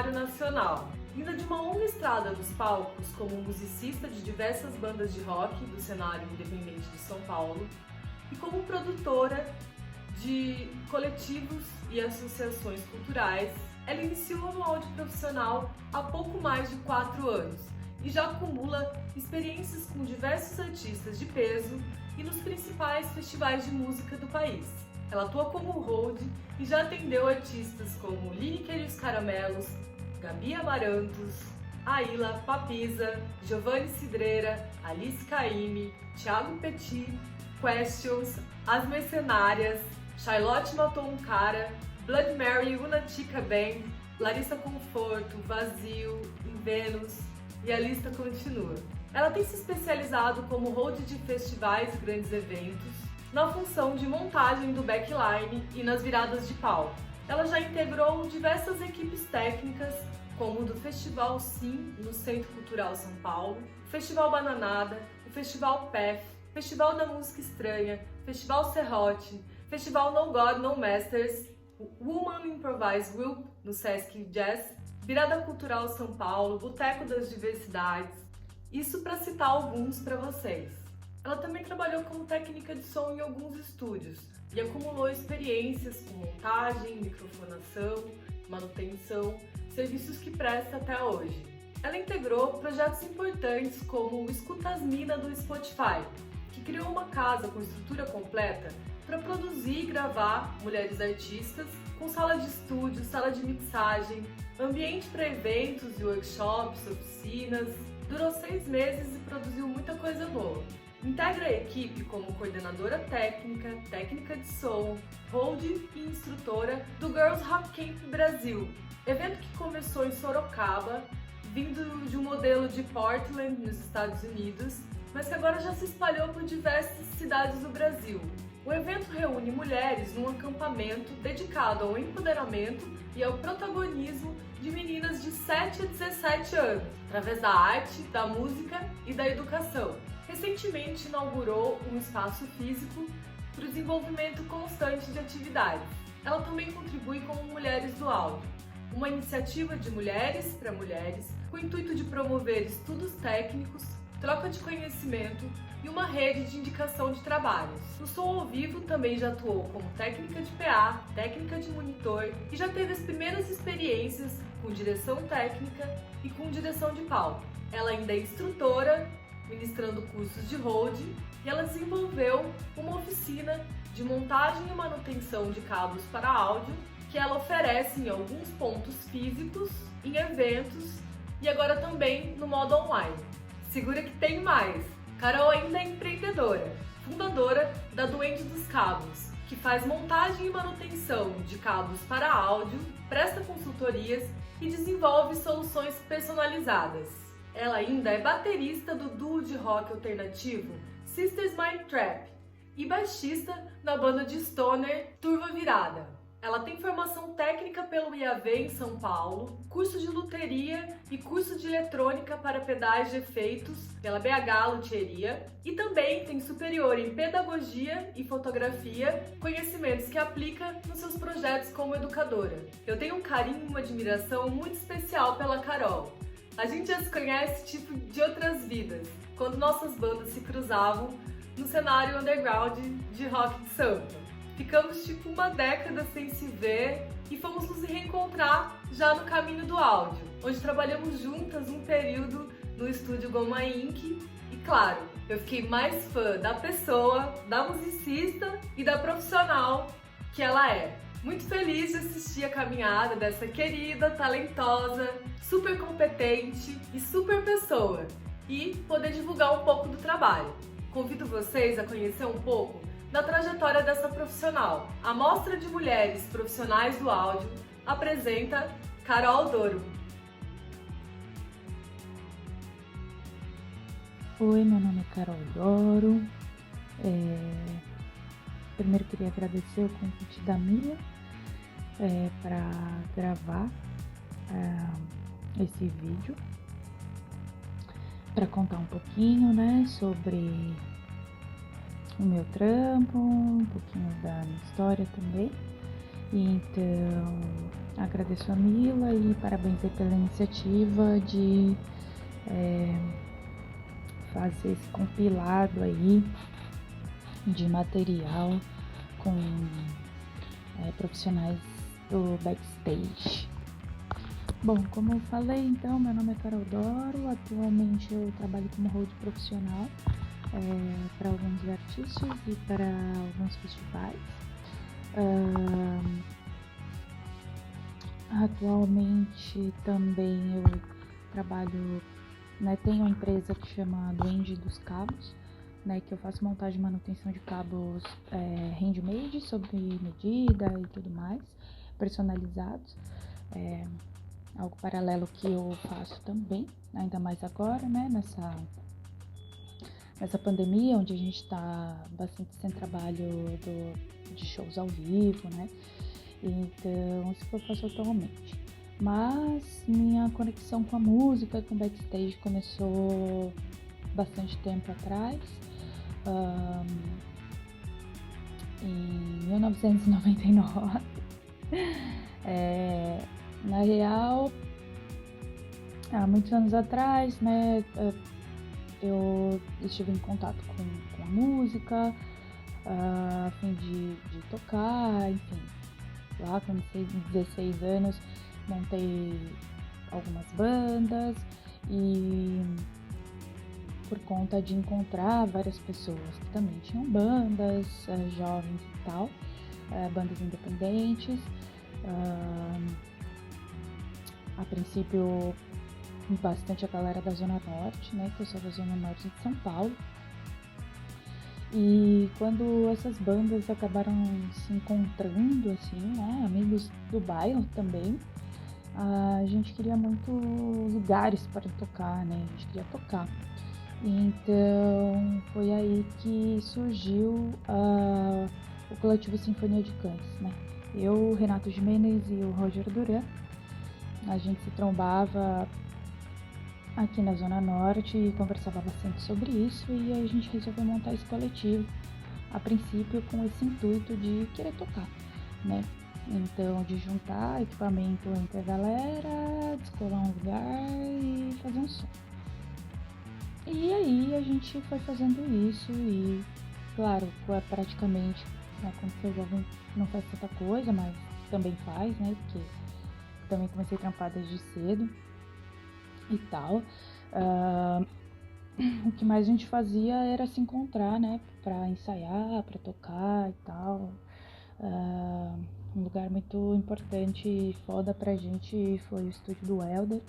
cenário nacional. Vinda de uma longa estrada dos palcos como musicista de diversas bandas de rock do cenário independente de São Paulo e como produtora de coletivos e associações culturais, ela iniciou no áudio profissional há pouco mais de 4 anos e já acumula experiências com diversos artistas de peso e nos principais festivais de música do país. Ela atua como hold e já atendeu artistas como Lineker e os Caramelos, Gabi Amarantos, Aila, Papisa, Giovanni Cidreira, Alice Caymmi, Thiago Petit, Questions, As Mercenárias, Charlotte Matou um Cara, Blood Mary, Una Chica Band, Larissa Conforto, Vazio, Vênus e a lista continua. Ela tem se especializado como hold de festivais e grandes eventos, na função de montagem do backline e nas viradas de palco. Ela já integrou diversas equipes técnicas, como o do Festival Sim, no Centro Cultural São Paulo, Festival Bananada, o Festival PEF, Festival da Música Estranha, Festival Serrote, Festival No God No Masters, Woman Improvise Group, no Sesc Jazz, Virada Cultural São Paulo, Boteco das Diversidades, isso para citar alguns para vocês. Ela também trabalhou como técnica de som em alguns estúdios e acumulou experiências com montagem, microfonação, manutenção, serviços que presta até hoje. Ela integrou projetos importantes como o Escutasmina do Spotify, que criou uma casa com estrutura completa para produzir e gravar mulheres artistas, com sala de estúdio, sala de mixagem, ambiente para eventos e workshops, oficinas. Durou 6 meses e produziu muita coisa boa. Integra a equipe como coordenadora técnica, técnica de som, hold e instrutora do Girls Rock Camp Brasil, evento que começou em Sorocaba, vindo de um modelo de Portland, nos Estados Unidos, mas que agora já se espalhou por diversas cidades do Brasil. O evento reúne mulheres num acampamento dedicado ao empoderamento e ao protagonismo de meninas de 7 a 17 anos, através da arte, da música e da educação. Recentemente inaugurou um espaço físico para o desenvolvimento constante de atividades. Ela também contribui como Mulheres do Áudio, uma iniciativa de mulheres para mulheres com o intuito de promover estudos técnicos, troca de conhecimento e uma rede de indicação de trabalhos. No som ao vivo também já atuou como técnica de PA, técnica de monitor e já teve as primeiras experiências com direção técnica e com direção de palco. Ela ainda é instrutora, ministrando cursos de hold, e ela desenvolveu uma oficina de montagem e manutenção de cabos para áudio que ela oferece em alguns pontos físicos, em eventos e agora também no modo online. Segura que tem mais! Carol ainda é empreendedora, fundadora da Duende dos Cabos, que faz montagem e manutenção de cabos para áudio, presta consultorias e desenvolve soluções personalizadas. Ela ainda é baterista do duo de rock alternativo Sisters Mind Trap e baixista na banda de stoner Turva Virada. Ela tem formação técnica pelo IAV em São Paulo, curso de luteria e curso de eletrônica para pedais de efeitos pela BH Luthieria e também tem superior em pedagogia e fotografia, conhecimentos que aplica nos seus projetos como educadora. Eu tenho um carinho e uma admiração muito especial pela Carol. A gente já se conhece tipo de outras vidas, quando nossas bandas se cruzavam no cenário underground de rock de Sampa. Ficamos tipo uma década sem se ver e fomos nos reencontrar já no caminho do áudio, onde trabalhamos juntas um período no estúdio Goma Inc. E claro, eu fiquei mais fã da pessoa, da musicista e da profissional que ela é. Muito feliz de assistir a caminhada dessa querida, talentosa, super competente e super pessoa e poder divulgar um pouco do trabalho. Convido vocês a conhecer um pouco da trajetória dessa profissional. A Mostra de Mulheres Profissionais do Áudio apresenta Carol Doro. Oi, meu nome é Carol Doro. Primeiro queria agradecer o convite da Mila para gravar esse vídeo, para contar um pouquinho, né, sobre o meu trampo, um pouquinho da minha história também. E então agradeço a Mila e parabéns aí pela iniciativa de fazer esse compilado aí de material com profissionais do backstage. Bom, como eu falei, então, meu nome é Carol Doro, atualmente eu trabalho como hold profissional para alguns artistas e para alguns festivais. Atualmente também eu trabalho, né, tenho uma empresa que chama Duende dos Cabos, né, que eu faço montagem e manutenção de cabos handmade, sob medida e tudo mais, personalizados. Algo paralelo que eu faço também, ainda mais agora, né, nessa pandemia, onde a gente está bastante sem trabalho de shows ao vivo, né? Então, isso que eu faço atualmente. Mas minha conexão com a música e com o backstage começou bastante tempo atrás, em 1999. Na real, há muitos anos atrás, né, eu estive em contato com a música, a fim de tocar, enfim. Lá com 16 anos, montei algumas bandas e por conta de encontrar várias pessoas que também tinham bandas, jovens e tal, bandas independentes. A princípio, bastante a galera da Zona Norte, né, que eu sou da Zona Norte de São Paulo. E quando essas bandas acabaram se encontrando, assim, né, amigos do bairro também, a gente queria muito lugares para tocar, né, a gente queria tocar. Então, foi aí que surgiu o coletivo Sinfonia de Cães, né. Eu, o Renato Gimenez e o Roger Duran, a gente se trombava aqui na Zona Norte e conversava bastante sobre isso, e aí a gente resolveu montar esse coletivo, a princípio com esse intuito de querer tocar, né? Então, de juntar equipamento entre a galera, descolar um lugar e fazer um som. E aí a gente foi fazendo isso e, claro, praticamente, né, quando você é jovem não faz tanta coisa, mas também faz, né? Porque também comecei a trampar desde cedo e tal. O que mais a gente fazia era se encontrar, né, pra ensaiar, pra tocar e tal. Um lugar muito importante e foda pra gente foi o estúdio do Helder,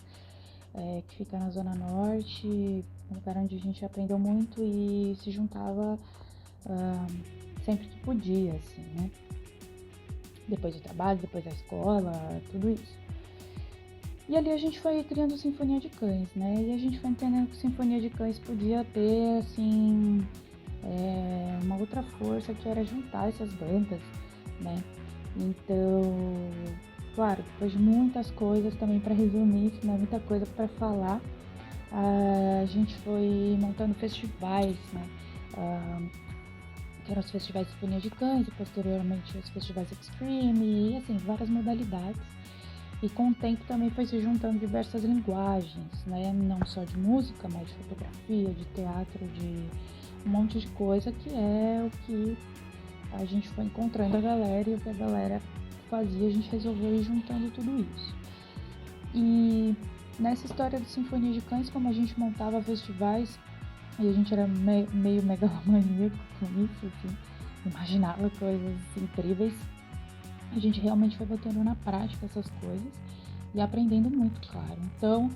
que fica na Zona Norte, um lugar onde a gente aprendeu muito e se juntava sempre que podia, assim, né? Depois do trabalho, depois da escola, tudo isso. E ali a gente foi criando Sinfonia de Cães, né? E a gente foi entendendo que Sinfonia de Cães podia ter, assim, uma outra força, que era juntar essas bandas, né? Então, claro, depois de muitas coisas também para resumir, isso, né? Muita coisa para falar, a gente foi montando festivais, né? Que eram os festivais Sinfonia de Cães e posteriormente os festivais Extreme e, assim, várias modalidades. E com o tempo também foi se juntando diversas linguagens, né? Não só de música, mas de fotografia, de teatro, de um monte de coisa, que é o que a gente foi encontrando a galera e o que a galera fazia, a gente resolveu ir juntando tudo isso. E nessa história do Sinfonia de Cães, como a gente montava festivais e a gente era meio megalomaníaco com isso, assim, imaginava coisas incríveis, a gente realmente foi botando na prática essas coisas e aprendendo muito, claro. Então,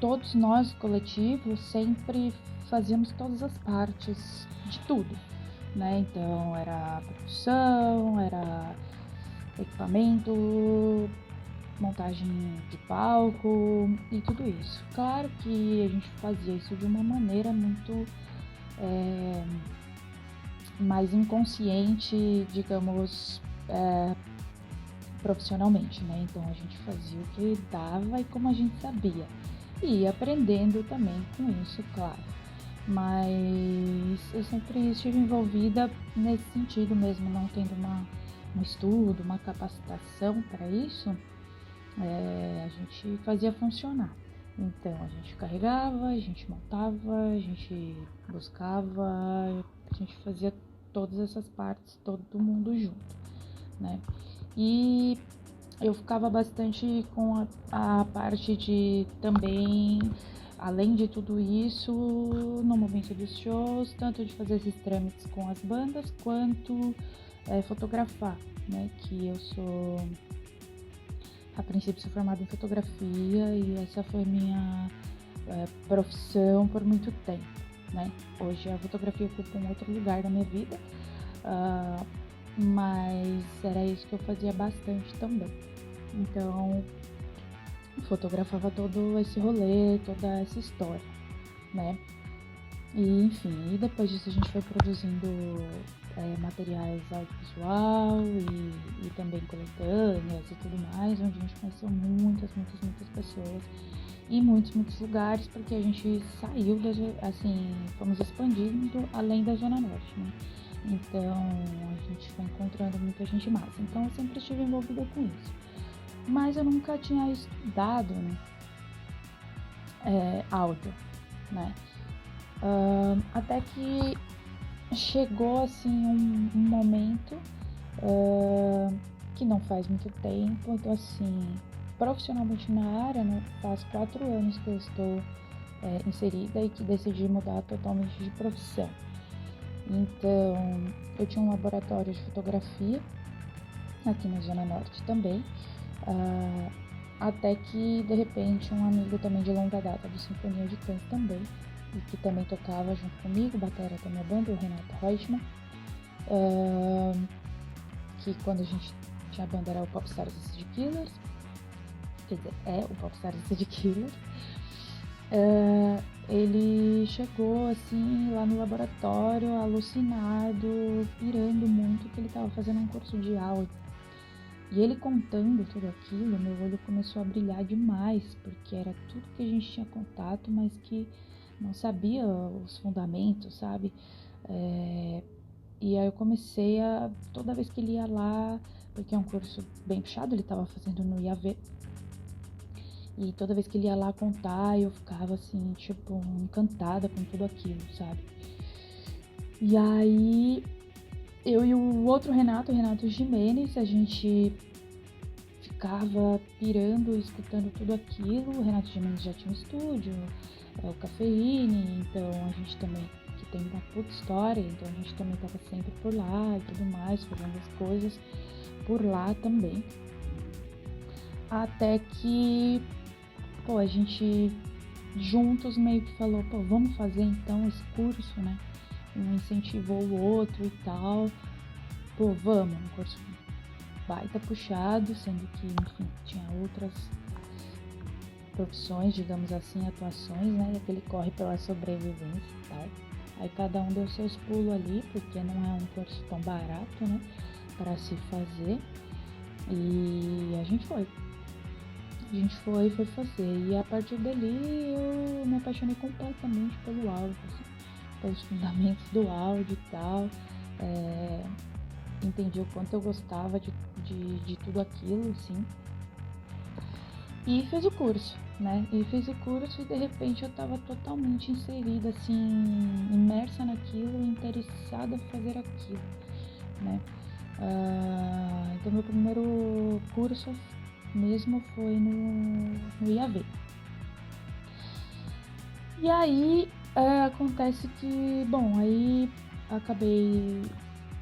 todos nós, coletivos, sempre fazíamos todas as partes de tudo, né? Então, era produção, era equipamento, montagem de palco e tudo isso. Claro que a gente fazia isso de uma maneira muito mais inconsciente, digamos, profissionalmente, né? Então a gente fazia o que dava e como a gente sabia. E ia aprendendo também com isso, claro. Mas eu sempre estive envolvida nesse sentido mesmo, não tendo um estudo, uma capacitação para isso, a gente fazia funcionar. Então a gente carregava, a gente montava, a gente buscava, a gente fazia todas essas partes, todo mundo junto, né? E eu ficava bastante com a parte de também, além de tudo isso, no momento dos shows, tanto de fazer esses trâmites com as bandas, quanto fotografar, né? Que eu sou, a princípio, sou formada em fotografia e essa foi minha profissão por muito tempo, né? Hoje a fotografia ocupa um outro lugar da minha vida, mas era isso que eu fazia bastante também. Então, fotografava todo esse rolê, toda essa história, né? E, enfim, e depois disso a gente foi produzindo materiais audiovisual e também coletâneas e tudo mais, onde a gente conheceu muitas pessoas em muitos lugares, porque a gente saiu, fomos expandindo além da Zona Norte, né? Então, a gente foi encontrando muita gente massa. Então, eu sempre estive envolvida com isso. Mas eu nunca tinha estudado, né, áudio, né? Até que chegou, assim, um momento que não faz muito tempo. Então, assim, profissionalmente na área, né, faz 4 anos que eu estou inserida e que decidi mudar totalmente de profissão. Então, eu tinha um laboratório de fotografia aqui na Zona Norte também, até que, de repente, um amigo também de longa data do Sinfonia de Cães também, e que também tocava junto comigo, batera da minha banda, o Renato Reutemann, que quando a gente tinha a banda era o Popstars City Killers, quer dizer, o Popstars City Killers. Ele chegou assim lá no laboratório, alucinado, pirando muito, que ele estava fazendo um curso de áudio. E ele contando tudo aquilo, meu olho começou a brilhar demais, porque era tudo que a gente tinha contato, mas que não sabia os fundamentos, sabe? E aí eu comecei a, toda vez que ele ia lá, porque é um curso bem puxado, ele estava fazendo no IAV, e toda vez que ele ia lá contar, eu ficava assim, tipo, encantada com tudo aquilo, sabe? E aí, eu e o outro Renato Gimenez, a gente ficava pirando, escutando tudo aquilo. O Renato Gimenez já tinha um estúdio, o Cafeíne, então a gente também, que tem uma puta história, então a gente também tava sempre por lá e tudo mais, fazendo as coisas por lá também. Até que, a gente juntos meio que falou, vamos fazer então esse curso, né? Um incentivou o outro e tal. Vamos, um curso baita puxado, sendo que, enfim, tinha outras profissões, digamos assim, atuações, né? E aquele corre pela sobrevivência e tal. Aí cada um deu seus pulos ali, porque não é um curso tão barato, né? Para se fazer. E a gente foi. Foi fazer. E a partir dali eu me apaixonei completamente pelo áudio, assim, pelos fundamentos do áudio e tal. Entendi o quanto eu gostava de tudo aquilo, assim. E fiz o curso, né? E de repente eu tava totalmente inserida, assim, imersa naquilo, interessada em fazer aquilo, né? Então meu primeiro curso mesmo foi no IAV. E aí acontece que, aí acabei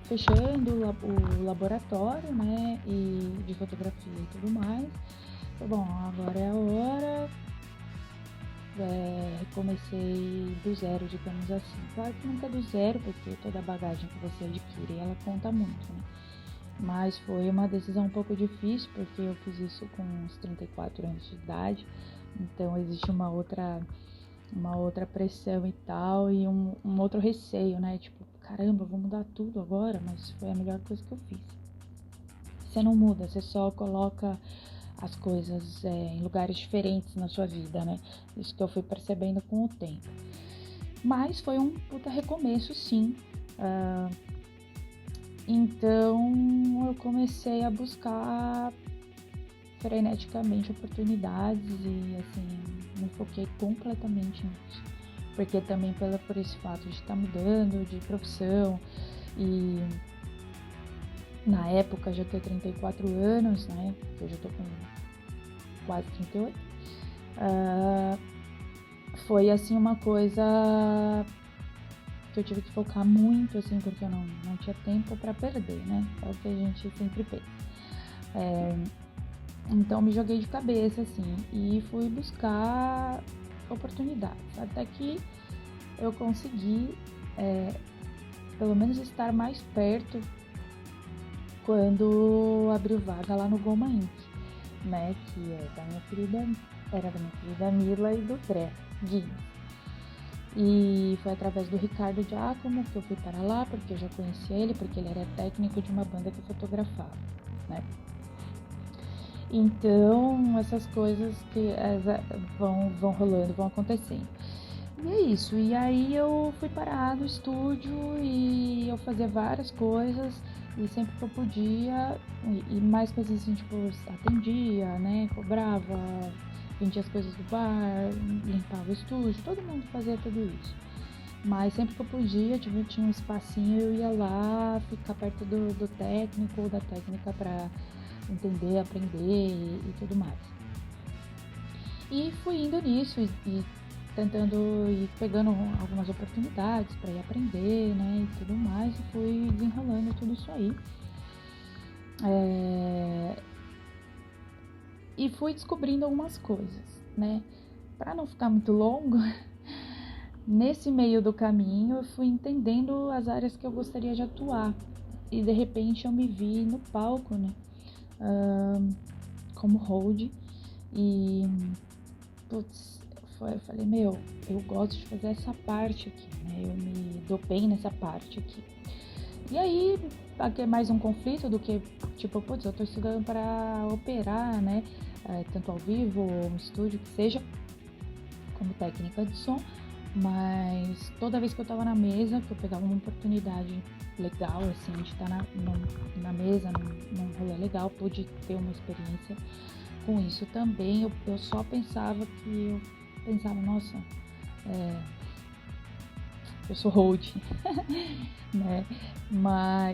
fechando o laboratório, né, e de fotografia e tudo mais. Agora é a hora. Comecei do zero, digamos assim. Claro que nunca do zero, porque toda a bagagem que você adquire, ela conta muito, né? Mas foi uma decisão um pouco difícil, porque eu fiz isso com uns 34 anos de idade. Então existe uma outra pressão e tal, e um outro receio, né? Tipo, caramba, vou mudar tudo agora, mas foi a melhor coisa que eu fiz. Você não muda, você só coloca as coisas em lugares diferentes na sua vida, né? Isso que eu fui percebendo com o tempo. Mas foi um puta recomeço, sim. Então eu comecei a buscar freneticamente oportunidades e assim, me foquei completamente nisso. Porque também por esse fato de estar mudando de profissão e na época já ter 34 anos, né? Eu já tô com quase 38. Foi assim uma coisa que eu tive que focar muito, assim, porque eu não tinha tempo para perder, né? É o que a gente sempre pensa. Então me joguei de cabeça, assim, e fui buscar oportunidades, até que eu consegui, pelo menos estar mais perto quando abriu vaga lá no Goma Inc., né, que era da minha querida Mila e do Dré Guinness. E foi através do Ricardo Giacomo que eu fui para lá, porque eu já conhecia ele, porque ele era técnico de uma banda que eu fotografava, né. Então, essas coisas que vão rolando, vão acontecendo. E é isso. E aí eu fui parar no estúdio e eu fazia várias coisas e sempre que eu podia, e mais coisas assim, tipo, atendia, né, cobrava, vendia as coisas do bar, limpava o estúdio, todo mundo fazia tudo isso. Mas sempre que eu podia, tipo, eu tinha um espacinho, eu ia lá ficar perto do técnico ou da técnica pra entender, aprender e tudo mais. E fui indo nisso e tentando ir pegando algumas oportunidades para ir aprender, né, e tudo mais, e fui desenrolando tudo isso aí. E fui descobrindo algumas coisas, né, para não ficar muito longo. Nesse meio do caminho eu fui entendendo as áreas que eu gostaria de atuar e de repente eu me vi no palco, né, como hold e putz, eu falei, eu gosto de fazer essa parte aqui, né? Eu me dou bem nessa parte aqui. E aí, aqui é mais um conflito do que, tipo, putz, eu tô estudando para operar, né? Tanto ao vivo ou no estúdio, que seja, como técnica de som. Mas toda vez que eu tava na mesa, que eu pegava uma oportunidade legal, assim, de estar na mesa, num rolê legal, pude ter uma experiência com isso também. Eu só pensava nossa, eu sou hold, né?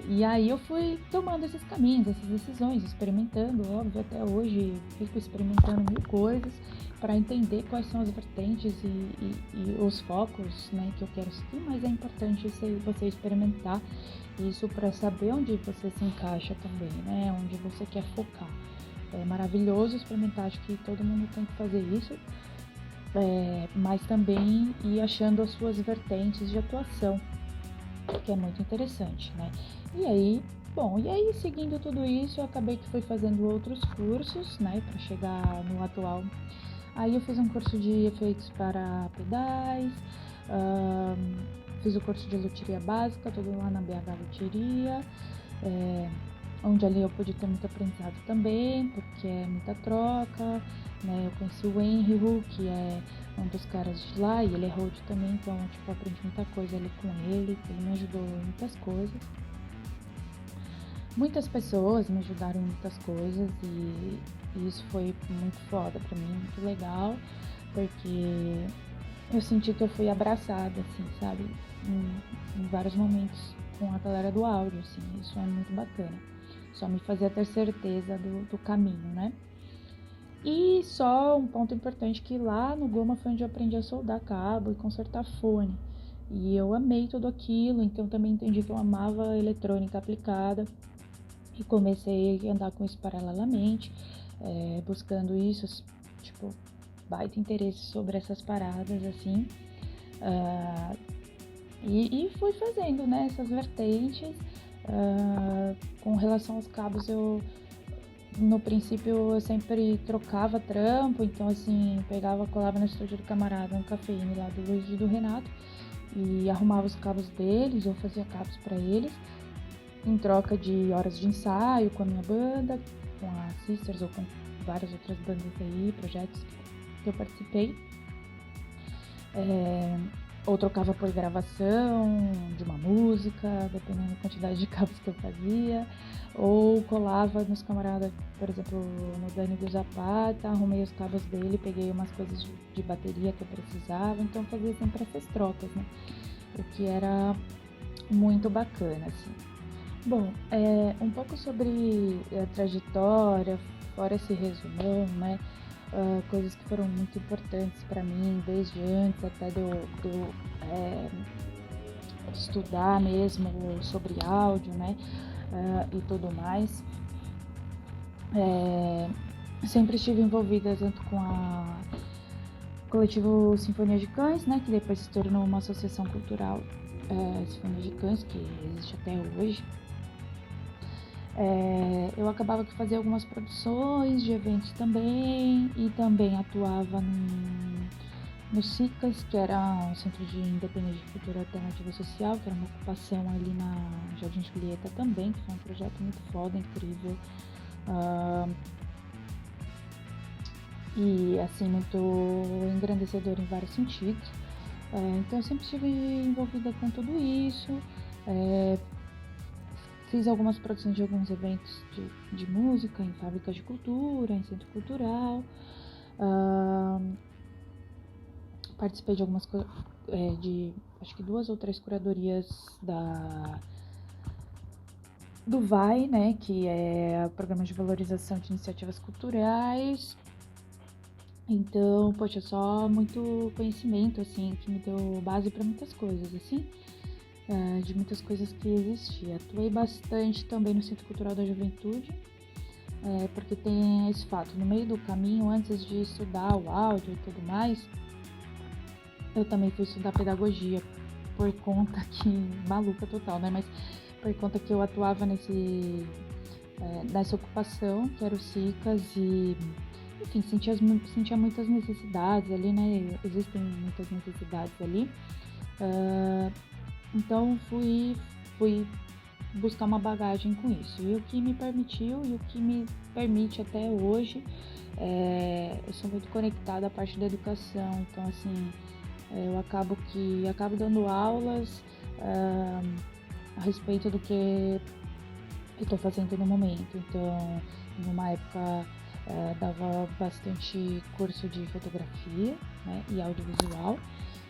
E aí eu fui tomando esses caminhos, essas decisões, experimentando, óbvio, até hoje fico experimentando mil coisas para entender quais são as vertentes e os focos, né, que eu quero seguir, mas é importante você experimentar isso para saber onde você se encaixa também, né? Onde você quer focar. É maravilhoso experimentar, acho que todo mundo tem que fazer isso, mas também ir achando as suas vertentes de atuação, que é muito interessante, né? E aí seguindo tudo isso, eu acabei que fui fazendo outros cursos, né, para chegar no atual. Aí eu fiz um curso de efeitos para pedais, fiz o curso de luthieria básica, tudo lá na BH Luthieria, onde ali eu pude ter muito aprendizado também, porque é muita troca, né? Eu conheci o Henry, que é um dos caras de lá, e ele é road também, então, tipo, eu aprendi muita coisa ali com ele me ajudou em muitas coisas. Muitas pessoas me ajudaram em muitas coisas e isso foi muito foda pra mim, muito legal, porque eu senti que eu fui abraçada, assim, sabe, em vários momentos com a galera do áudio, assim, isso é muito bacana. Só me fazia ter certeza do caminho, né? E só um ponto importante, que lá no Goma foi onde eu aprendi a soldar cabo e consertar fone. E eu amei tudo aquilo, então também entendi que eu amava eletrônica aplicada. E comecei a andar com isso paralelamente, buscando isso, tipo, baita interesse sobre essas paradas, assim. E fui fazendo, né, essas vertentes. Com relação aos cabos, no princípio eu sempre trocava trampo, então assim, pegava, colava no estúdio do camarada, no Cafeína lá do Luiz e do Renato, e arrumava os cabos deles, ou fazia cabos para eles, em troca de horas de ensaio com a minha banda, com a Sisters ou com várias outras bandas aí, projetos que eu participei. ou trocava por gravação de uma música, dependendo da quantidade de cabos que eu fazia, ou colava nos camaradas, por exemplo, no Dani do Zapata, arrumei os cabos dele, peguei umas coisas de bateria que eu precisava, então fazia sempre essas trocas, né? O que era muito bacana, assim. Bom, um pouco sobre a trajetória, fora esse resumão, né? Coisas que foram muito importantes para mim, desde antes até de eu estudar mesmo sobre áudio, né? E tudo mais. Sempre estive envolvida tanto com a coletivo Sinfonia de Cães, né? Que depois se tornou uma associação cultural, Sinfonia de Cães, que existe até hoje. Eu acabava que fazia algumas produções de eventos também, e também atuava no CICAS, que era um Centro de Independência de Cultura Alternativa Social, que era uma ocupação ali na Jardim Julieta também, que foi um projeto muito foda, incrível. E assim, muito engrandecedor em vários sentidos. Então eu sempre estive envolvida com tudo isso. Fiz algumas produções de alguns eventos de música em fábricas de cultura, em centro cultural. Participei de algumas de acho que 2 ou 3 curadorias do VAI, né, que é o Programa de Valorização de Iniciativas Culturais. Então, poxa, só muito conhecimento, assim, que me deu base para muitas coisas, assim, de muitas coisas que existiam. Atuei bastante também no Centro Cultural da Juventude, porque tem esse fato, no meio do caminho, antes de estudar o áudio e tudo mais, eu também fui estudar pedagogia, por conta que, maluca total, né, mas por conta que eu atuava nessa ocupação, que era o CICAS, e enfim, sentia muitas necessidades ali, né? Existem muitas necessidades ali. Então fui buscar uma bagagem com isso. E o que me permitiu e o que me permite até hoje, eu sou muito conectada à parte da educação. Então, assim, eu acabo dando aulas a respeito do que eu estou fazendo no momento. Então, numa época dava bastante curso de fotografia, né, e audiovisual,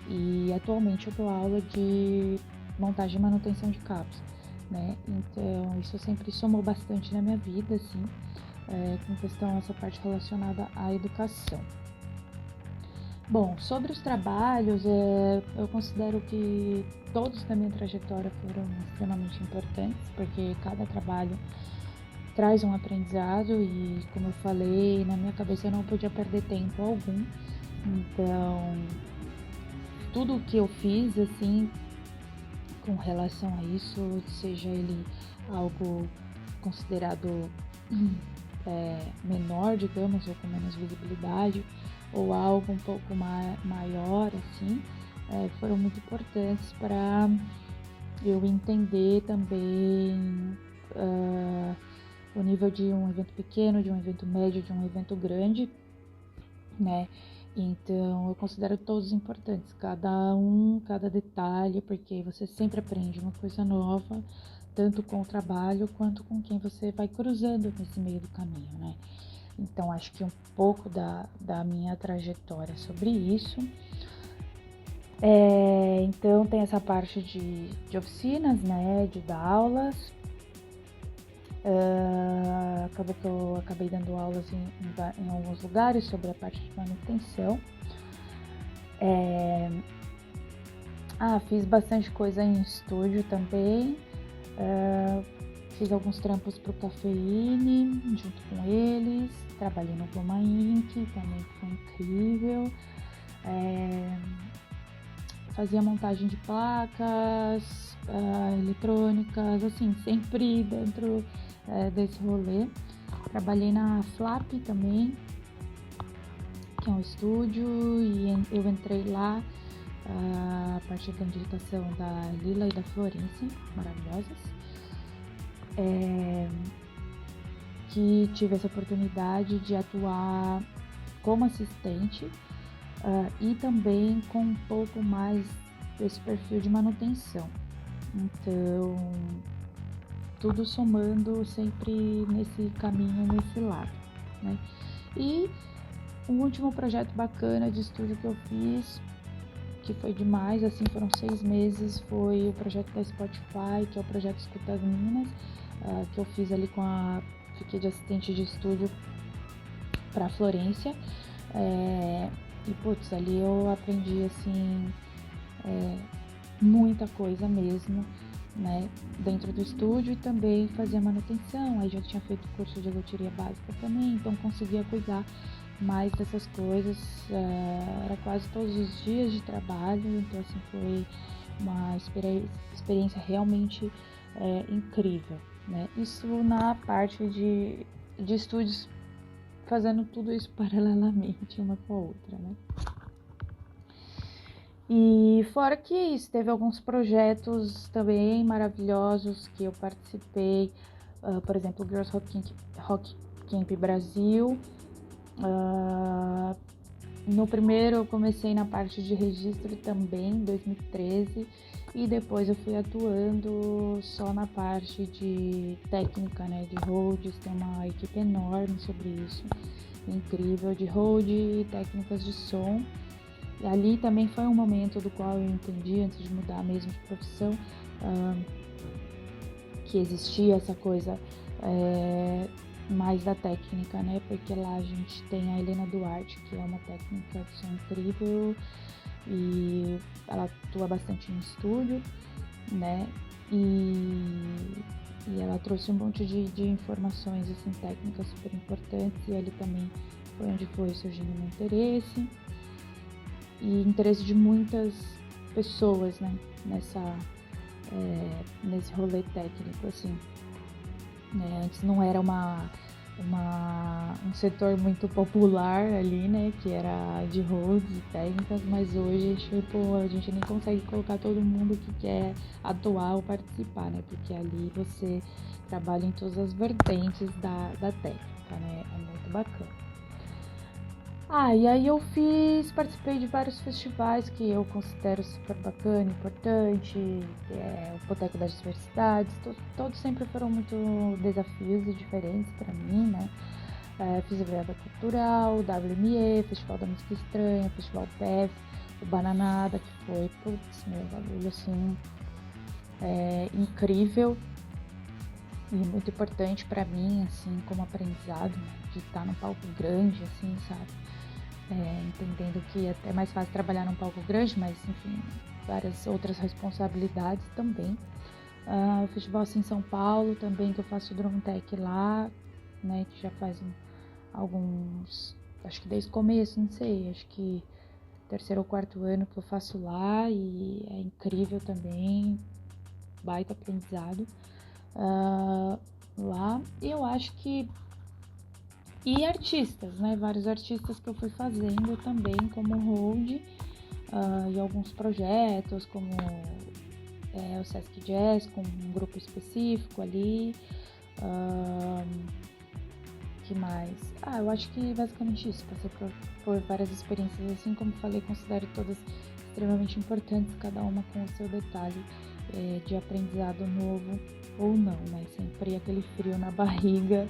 e atualmente eu dou aula de montagem e manutenção de cabos, né, então isso sempre somou bastante na minha vida, assim, com questão essa parte relacionada à educação. Bom, sobre os trabalhos, eu considero que todos da minha trajetória foram extremamente importantes, porque cada trabalho traz um aprendizado e, como eu falei, na minha cabeça eu não podia perder tempo algum. Então, tudo o que eu fiz, assim, com relação a isso, seja ele algo considerado menor, digamos, ou com menos visibilidade, ou algo um pouco maior, assim, foram muito importantes para eu entender também o nível de um evento pequeno, de um evento médio, de um evento grande, né? Então, eu considero todos importantes, cada detalhe, porque você sempre aprende uma coisa nova, tanto com o trabalho quanto com quem você vai cruzando nesse meio do caminho, né? Então, acho que um pouco da minha trajetória sobre isso. Então, tem essa parte de oficinas, né? De dar aulas. Acabou que eu acabei dando aulas em alguns lugares sobre a parte de manutenção. Fiz bastante coisa em estúdio também. Fiz alguns trampos pro Cafeine junto com eles. Trabalhei no Goma Inc, também foi incrível. Fazia montagem de placas eletrônicas, assim, sempre dentro desse rolê. Trabalhei na Flap também, que é um estúdio, e eu entrei lá a partir da indicação da Lila e da Florence, maravilhosas, que tive essa oportunidade de atuar como assistente e também com um pouco mais esse perfil de manutenção. Então, tudo somando sempre nesse caminho, nesse lado, né? E o último projeto bacana de estúdio que eu fiz, que foi demais, assim, foram 6 meses, foi o projeto da Spotify, que é o projeto Escuta as Minas, que eu fiz ali fiquei de assistente de estúdio para Florência, e putz, ali eu aprendi, assim, muita coisa mesmo, né, dentro do estúdio, e também fazia manutenção. Aí já tinha feito curso de loteria básica também, então conseguia cuidar mais dessas coisas. Era quase todos os dias de trabalho, então assim, foi uma experiência realmente incrível, né? Isso na parte de estúdios, fazendo tudo isso paralelamente uma com a outra, né? E fora que isso, teve alguns projetos também maravilhosos que eu participei, por exemplo, o Girls Rock Camp Brasil. No primeiro eu comecei na parte de registro também, em 2013, e depois eu fui atuando só na parte de técnica, né, de holds. Tem uma equipe enorme sobre isso, incrível, de hold e técnicas de som. E ali também foi um momento do qual eu entendi, antes de mudar mesmo de profissão, que existia essa coisa mais da técnica, né? Porque lá a gente tem a Helena Duarte, que é uma técnica de som incrível, e ela atua bastante em estúdio, né? E ela trouxe um monte de informações, assim, técnicas super importantes, e ali também foi onde foi surgindo o meu interesse. E interesse de muitas pessoas, né, nesse rolê técnico, assim. Antes não era um setor muito popular ali, né, que era de holds e técnicas, mas hoje, tipo, a gente nem consegue colocar todo mundo que quer atuar ou participar, né, porque ali você trabalha em todas as vertentes da técnica, né, é muito bacana. E aí eu participei de vários festivais que eu considero super bacana, importante, o Boteco das Diversidades, todos sempre foram muito desafios e diferentes para mim, né? Fiz a Virada Cultural, o WME, Festival da Música Estranha, Festival PEF, o Bananada, que foi, putz, meu bagulho, assim, incrível e muito importante para mim, assim, como aprendizado, né? De estar num palco grande, assim, sabe? Entendendo que é até mais fácil trabalhar num palco grande, mas enfim, várias outras responsabilidades também. O festival assim, em São Paulo também, que eu faço Drum Tech lá, né, que já faz alguns, acho que desde o começo, não sei, acho que 3º ou 4º ano que eu faço lá, e é incrível também, baita aprendizado lá. E eu acho que e artistas, né? Vários artistas que eu fui fazendo também como hold, e alguns projetos, como o Sesc Jazz, com um grupo específico ali. Que mais? Eu acho que basicamente isso. Passei por várias experiências, assim como falei, considero todas extremamente importantes, cada uma com o seu detalhe de aprendizado novo ou não, né? Sempre aquele frio na barriga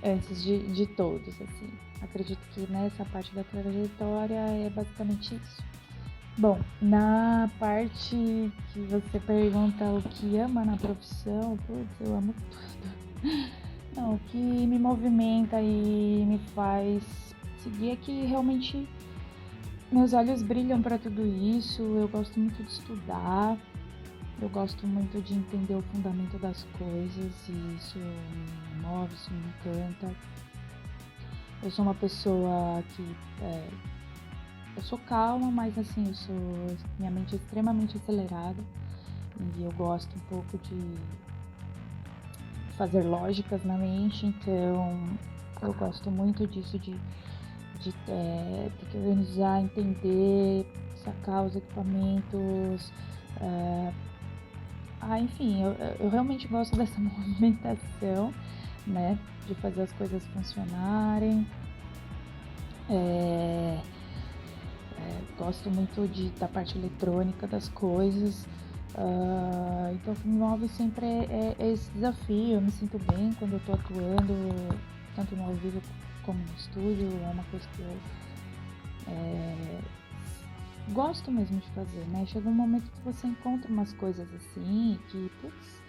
antes de todos, assim. Acredito que nessa parte da trajetória é basicamente isso. Bom, na parte que você pergunta o que ama na profissão, putz, eu amo tudo. Não, o que me movimenta e me faz seguir é que realmente meus olhos brilham para tudo isso. Eu gosto muito de estudar, eu gosto muito de entender o fundamento das coisas, e isso me move, isso me encanta. Eu sou uma pessoa que eu sou calma, mas assim, minha mente é extremamente acelerada, e eu gosto um pouco de fazer lógicas na mente, então eu gosto muito disso, de ter que organizar, entender, sacar os equipamentos, enfim, eu realmente gosto dessa movimentação, né, de fazer as coisas funcionarem. gosto muito da parte eletrônica das coisas. Então o que me move sempre é esse desafio. Eu me sinto bem quando eu tô atuando, tanto no ao vivo como no estúdio. É uma coisa que eu gosto mesmo de fazer, né? Chega um momento que você encontra umas coisas assim, que, putz,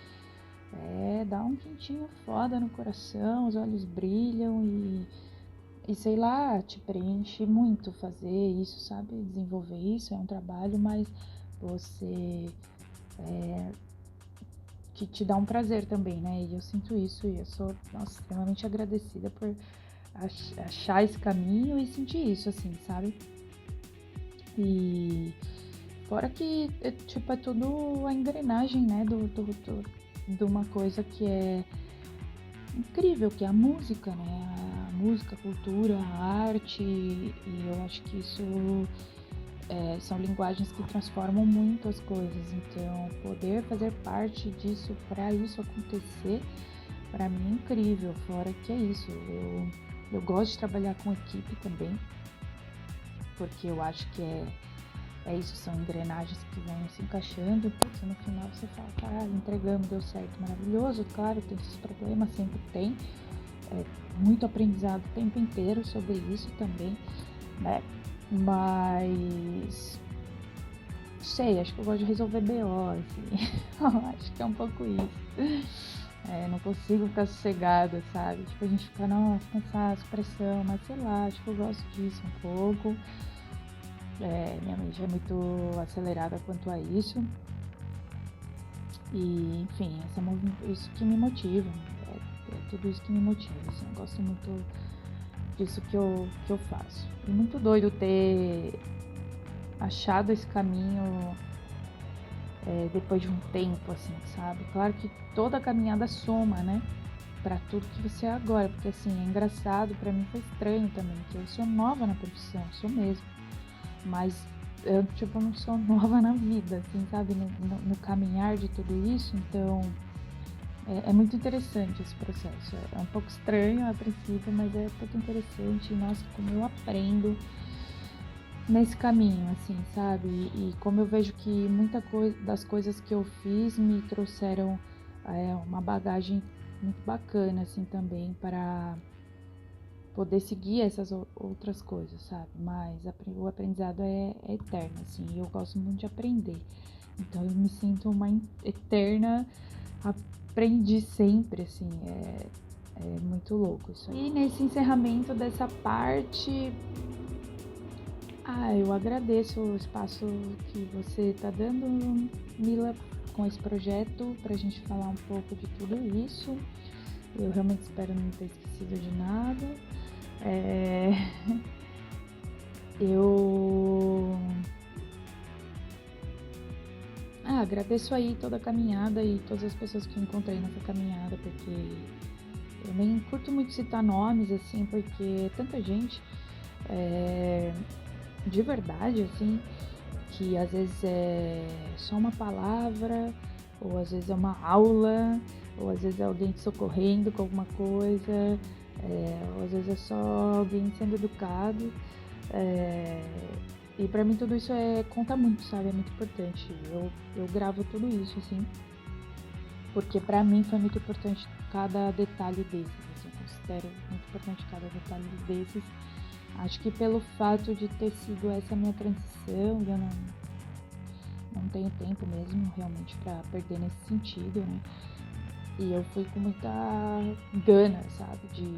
dá um quentinho foda no coração, os olhos brilham e sei lá, te preenche muito fazer isso, sabe? Desenvolver isso, é um trabalho, mas você que te dá um prazer também, né? E eu sinto isso e eu sou, nossa, extremamente agradecida por achar esse caminho e sentir isso, assim, sabe? E fora que, tipo, é tudo a engrenagem, né, de uma coisa que é incrível, que é a música, né? A música, a cultura, a arte, e eu acho que isso são linguagens que transformam muito as coisas. Então, poder fazer parte disso, para isso acontecer, para mim é incrível. Fora que é isso, eu gosto de trabalhar com equipe também, porque eu acho que é isso, são engrenagens que vão se encaixando, porque no final você fala, tá, entregamos, deu certo, maravilhoso. Claro, tem esses problemas, sempre tem, muito aprendizado o tempo inteiro sobre isso também, né? Mas sei, acho que eu gosto de resolver BO, assim. Acho que é um pouco isso. Não consigo ficar sossegada, sabe? Tipo, a gente fica, nossa, cansaço, pressão, mas sei lá, acho que eu gosto disso um pouco. Minha mente é muito acelerada quanto a isso. E, enfim, isso que me motiva. É tudo isso que me motiva, assim. Eu gosto muito disso que eu faço. E muito doido ter achado esse caminho depois de um tempo, assim, sabe? Claro que toda caminhada soma, né? Pra tudo que você é agora. Porque, assim, é engraçado, pra mim foi estranho também, que eu sou nova na profissão, sou mesmo. Mas eu, tipo, não sou nova na vida, assim, sabe? No caminhar de tudo isso. Então, é muito interessante esse processo. É um pouco estranho a princípio, mas é muito interessante. Nossa, como eu aprendo nesse caminho, assim, sabe? E como eu vejo que muita coisa das coisas que eu fiz me trouxeram uma bagagem muito bacana, assim, também para poder seguir essas outras coisas, sabe? Mas o aprendizado é eterno, assim, e eu gosto muito de aprender. Então eu me sinto uma eterna aprendiz sempre, assim, é muito louco isso aí. E nesse encerramento dessa parte, eu agradeço o espaço que você tá dando, Mila, com esse projeto, pra gente falar um pouco de tudo isso. Eu realmente espero não ter esquecido de nada. Eu agradeço aí toda a caminhada e todas as pessoas que eu encontrei nessa caminhada, porque eu nem curto muito citar nomes, assim, porque é tanta gente de verdade, assim, que às vezes é só uma palavra, ou às vezes é uma aula, ou às vezes é alguém te socorrendo com alguma coisa, ou às vezes é só alguém sendo educado. E pra mim tudo isso conta muito, sabe? É muito importante. Eu gravo tudo isso, assim, porque pra mim foi muito importante cada detalhe desses, assim, eu considero muito importante cada detalhe desses. Acho que pelo fato de ter sido essa minha transição, eu não tenho tempo mesmo realmente pra perder nesse sentido, né? E eu fui com muita gana, sabe, de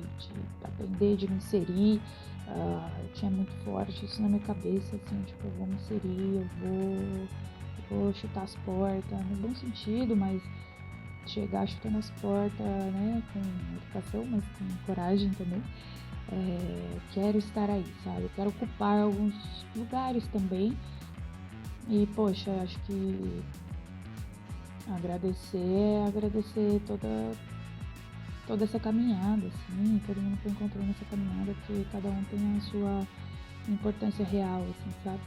aprender, de me inserir. Eu tinha muito forte isso na minha cabeça, assim, tipo, eu vou me inserir, eu vou chutar as portas, no bom sentido, mas chegar chutando as portas, né, com educação, mas com coragem também. Quero estar aí, sabe, eu quero ocupar alguns lugares também. E, poxa, acho que agradecer toda essa caminhada, assim, todo mundo que eu encontrei nessa caminhada, que cada um tem a sua importância real, assim, sabe?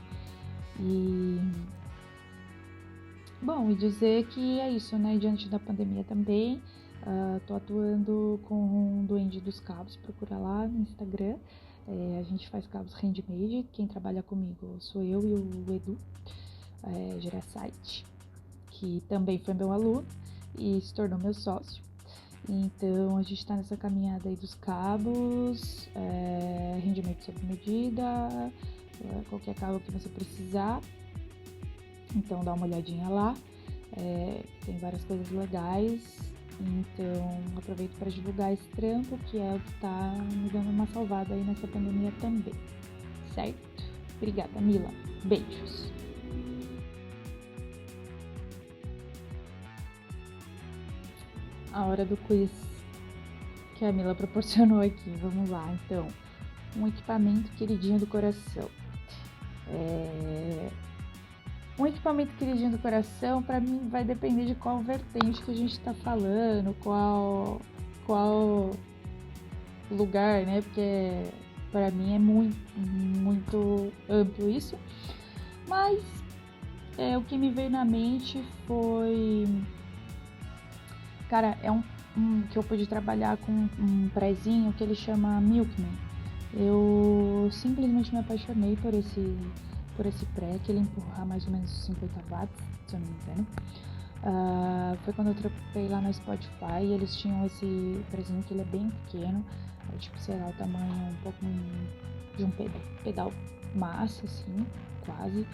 E, bom, e dizer que é isso, né? Diante da pandemia também, tô atuando com o Duende dos Cabos, procura lá no Instagram. A gente faz cabos handmade, quem trabalha comigo sou eu e o Edu Gerassite, que também foi meu aluno e se tornou meu sócio. Então a gente está nessa caminhada aí dos cabos, handmade sob medida, qualquer cabo que você precisar, então dá uma olhadinha lá, tem várias coisas legais, então aproveito para divulgar esse trampo, que é o que está me dando uma salvada aí nessa pandemia também, certo? Obrigada, Mila, beijos! A hora do quiz que a Mila proporcionou aqui. Vamos lá, então. Um equipamento queridinho do coração. Um equipamento queridinho do coração, pra mim, vai depender de qual vertente que a gente tá falando, qual lugar, né? Porque pra mim é muito amplo isso. Mas o que me veio na mente foi... Cara, é um que eu pude trabalhar com um prézinho que ele chama Milkman. Eu simplesmente me apaixonei por esse pré, que ele empurra mais ou menos 50 watts, se eu não me engano. Foi quando eu tropei lá no Spotify e eles tinham esse prézinho que ele é bem pequeno, tipo, sei lá, o tamanho um pouco de um pedal massa, assim, quase.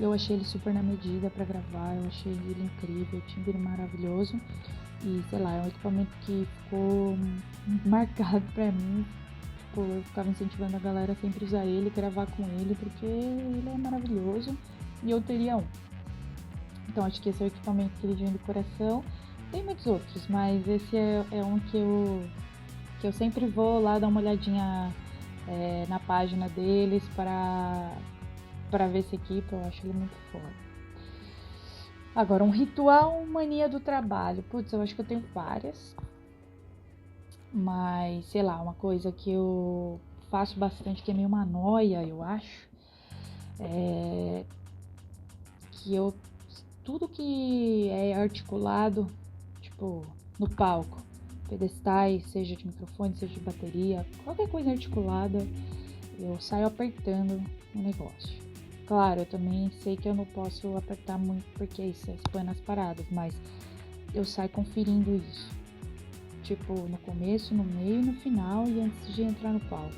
E eu achei ele super na medida pra gravar, eu achei ele incrível, o timbre maravilhoso. E, sei lá, é um equipamento que ficou marcado pra mim. Tipo, eu ficava incentivando a galera a sempre usar ele, gravar com ele, porque ele é maravilhoso e eu teria um. Então, acho que esse é o equipamento queridinho do coração. Tem muitos outros, mas esse é um que eu sempre vou lá dar uma olhadinha na página deles para ver esse equipe. Eu acho ele muito foda. Agora, um ritual mania do trabalho. Putz, eu acho que eu tenho várias. Mas, sei lá, uma coisa que eu faço bastante, que é meio uma noia, eu acho. Que tudo que é articulado, tipo, no palco, pedestais, seja de microfone, seja de bateria, qualquer coisa articulada, eu saio apertando o negócio. Claro, eu também sei que eu não posso apertar muito porque isso expõe as paradas, mas eu saio conferindo isso. Tipo, no começo, no meio e no final e antes de entrar no palco.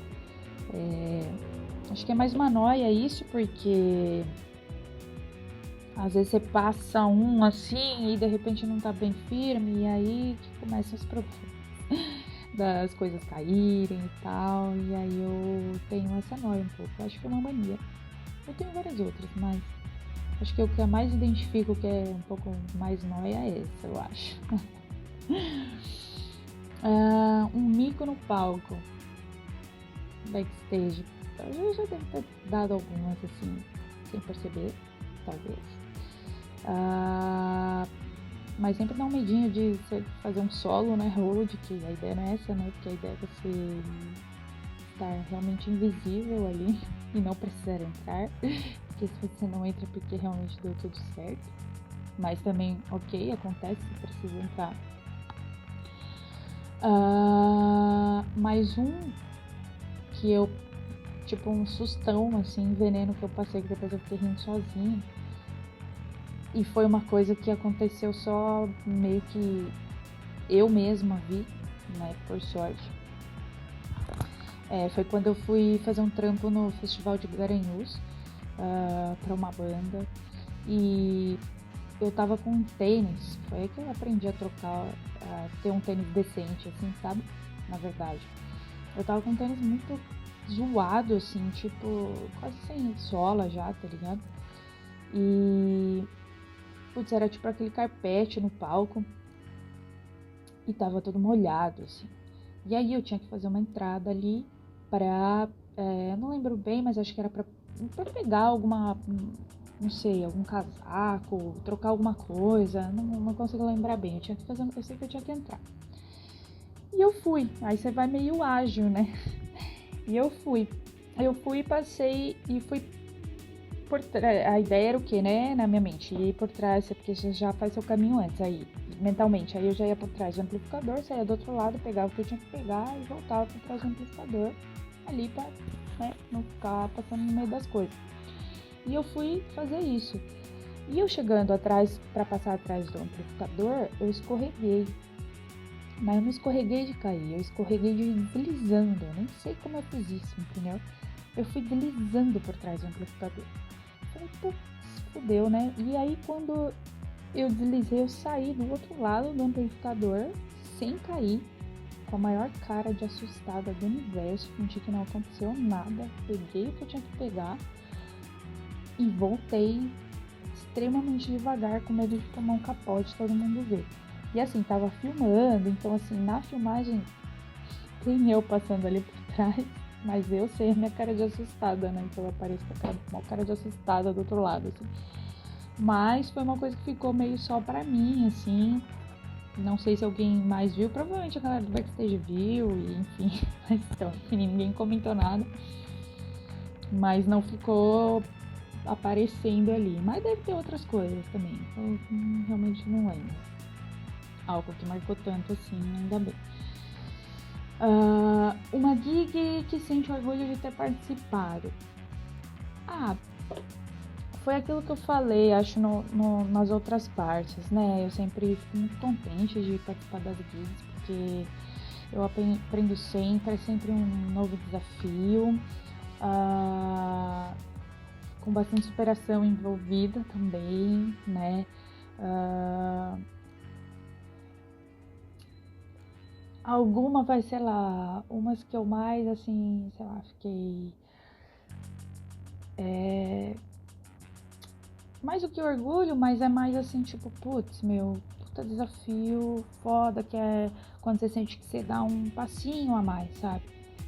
Acho que é mais uma noia isso, porque às vezes você passa um assim e de repente não tá bem firme e aí que começam os problemas das coisas caírem e tal, e aí eu tenho essa noia um pouco. Acho que é uma mania. Eu tenho várias outras, mas acho que o que eu mais identifico que é um pouco mais noia é essa, eu acho. Um mico no palco, backstage. Eu já devo ter dado algumas assim, sem perceber, talvez. Mas sempre dá um medinho de fazer um solo, né, hold, que a ideia não é essa, né, porque a ideia é você estar realmente invisível ali e não precisar entrar, porque se você não entra porque realmente deu tudo certo, mas também, ok, acontece, você precisa entrar. Mais um que eu, tipo um sustão, assim, veneno que eu passei, que depois eu fiquei rindo sozinha, e foi uma coisa que aconteceu só meio que eu mesma vi, né, por sorte. Foi quando eu fui fazer um trampo no Festival de Garanhuns pra uma banda e eu tava com um tênis, foi aí que eu aprendi a ter um tênis decente, assim, sabe? Na verdade. Eu tava com um tênis muito zoado, assim, tipo, quase sem sola já, tá ligado? E, putz, era tipo aquele carpete no palco e tava todo molhado, assim. E aí eu tinha que fazer uma entrada ali pra, não lembro bem, mas acho que era pra pegar alguma, não sei, algum casaco, trocar alguma coisa, não consigo lembrar bem, eu sei que eu tinha que entrar. E eu fui, aí você vai meio ágil, né? E eu fui, passei e fui por trás. A ideia era o que, né, na minha mente? Ir por trás, porque você já faz seu caminho antes, aí, mentalmente. Aí eu já ia por trás do amplificador, saía do outro lado, pegava o que eu tinha que pegar e voltava por trás do amplificador. ali pra, né, não ficar passando no meio das coisas. E eu fui fazer isso. E eu chegando atrás, para passar atrás do amplificador, eu escorreguei. Mas eu não escorreguei de cair, eu escorreguei de deslizando. Eu nem sei como eu fiz isso, entendeu? Eu fui deslizando por trás do amplificador. Falei, putz, fudeu, né? E aí quando eu deslizei, eu saí do outro lado do amplificador, sem cair, com a maior cara de assustada do universo, fingi que não aconteceu nada, peguei o que eu tinha que pegar e voltei extremamente devagar, com medo de tomar um capote, todo mundo ver. E assim, tava filmando, então assim, na filmagem tem eu passando ali por trás, mas eu sei a minha cara de assustada, né? Então eu apareço com uma cara de assustada do outro lado, assim. Mas foi uma coisa que ficou meio só pra mim, assim. Não sei se alguém mais viu, provavelmente a galera do backstage viu, e enfim. Mas então, enfim, ninguém comentou nada. Mas não ficou aparecendo ali. Mas deve ter outras coisas também. Eu realmente não lembro. Algo que marcou tanto assim, ainda bem. Uma gig que sente orgulho de ter participado. Foi aquilo que eu falei, acho, nas outras partes, né? Eu sempre fico muito contente de participar das gigs, porque eu aprendo sempre, é sempre um novo desafio, com bastante superação envolvida também, né? Alguma vai, sei lá, umas que eu mais, assim, sei lá, fiquei... mais do que orgulho, mas é mais assim, tipo, putz, meu, puta desafio foda, que é quando você sente que você dá um passinho a mais, sabe?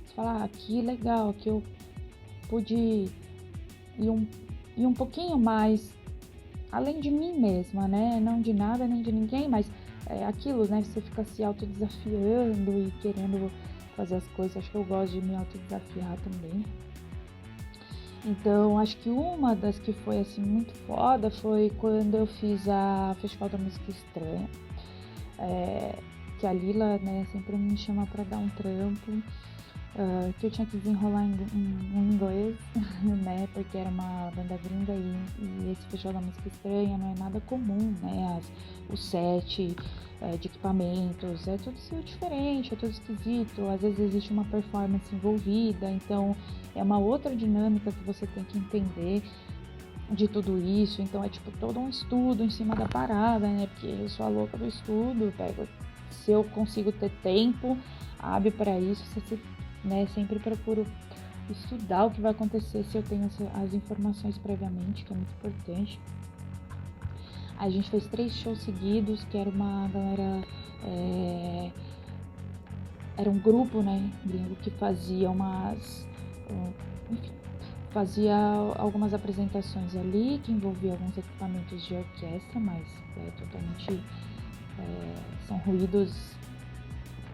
Você fala, que legal, que eu pude ir um pouquinho mais além de mim mesma, né? Não de nada nem de ninguém, mas é aquilo, né? Você fica se autodesafiando e querendo fazer as coisas. Acho que eu gosto de me autodesafiar também. Então, acho que uma das que foi, assim, muito foda foi quando eu fiz a Festival da Música Estranha. Que a Lila, né, sempre me chama pra dar um trampo, que eu tinha que desenrolar em inglês, né, porque era uma banda gringa e esse Festival da Música Estranha não é nada comum, né, o set de equipamentos, é tudo diferente, é tudo esquisito, às vezes existe uma performance envolvida, então é uma outra dinâmica que você tem que entender de tudo isso, então é tipo todo um estudo em cima da parada, né, porque eu sou a louca do estudo, se eu consigo ter tempo hábil para isso, né, sempre procuro estudar o que vai acontecer se eu tenho as informações previamente, que é muito importante. A gente fez 3 shows seguidos, que era uma galera, era um grupo, né, gringo, que fazia fazia algumas apresentações ali, que envolvia alguns equipamentos de orquestra, mas totalmente são ruídos,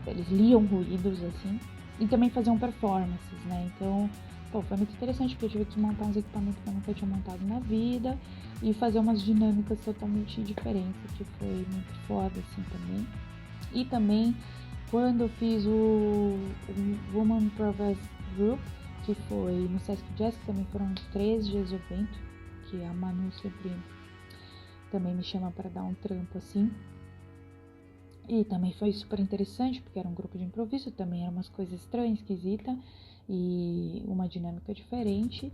eles liam ruídos, assim, e também faziam performances, né, então, foi muito interessante, porque eu tive que montar uns equipamentos que eu nunca tinha montado na vida, e fazer umas dinâmicas totalmente diferentes, que foi muito foda, assim, também. E também, quando eu fiz o Woman Progress Group, que foi no Sesc Jazz, que também foram 3 dias de evento, que a Manu sempre também me chama para dar um trampo, assim. E também foi super interessante, porque era um grupo de improviso, também eram umas coisas estranhas, esquisitas, e uma dinâmica diferente.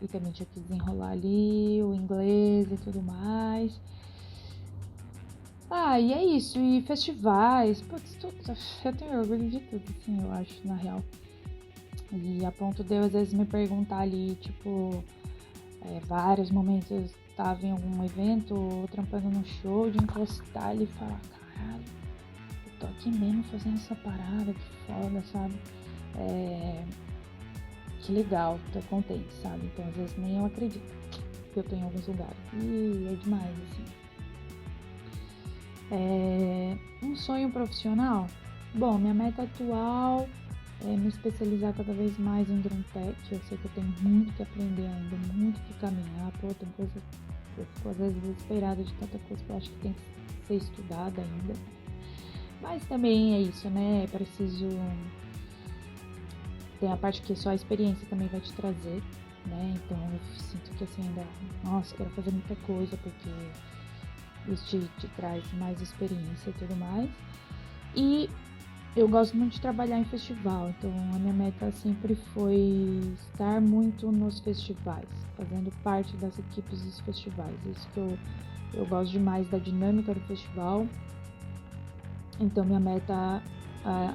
E também tinha que desenrolar ali o inglês e tudo mais. E é isso. E festivais, putz, tudo. Eu tenho orgulho de tudo, assim, eu acho, na real. E a ponto de eu, às vezes, me perguntar ali, tipo, vários momentos, tava em algum evento ou trampando no show, de encostar ali e falar, caralho, eu tô aqui mesmo fazendo essa parada, que foda, sabe? Que legal, tô contente, sabe? Então, às vezes, nem eu acredito que eu tô em alguns lugares. E é demais, assim. Um sonho profissional? Bom, minha meta atual é me especializar cada vez mais em Drum Tech. Eu sei que eu tenho muito que aprender ainda, muito que caminhar. Tem coisa que eu fico às vezes desesperada de tanta coisa que eu acho que tem que ser estudada ainda. Mas também é isso, né? É preciso tem a parte que só a experiência também vai te trazer, né? Então eu sinto que assim ainda, nossa, quero fazer muita coisa porque isso te traz mais experiência e tudo mais. E eu gosto muito de trabalhar em festival, então a minha meta sempre foi estar muito nos festivais, fazendo parte das equipes dos festivais. Isso que eu gosto demais da dinâmica do festival. Então minha meta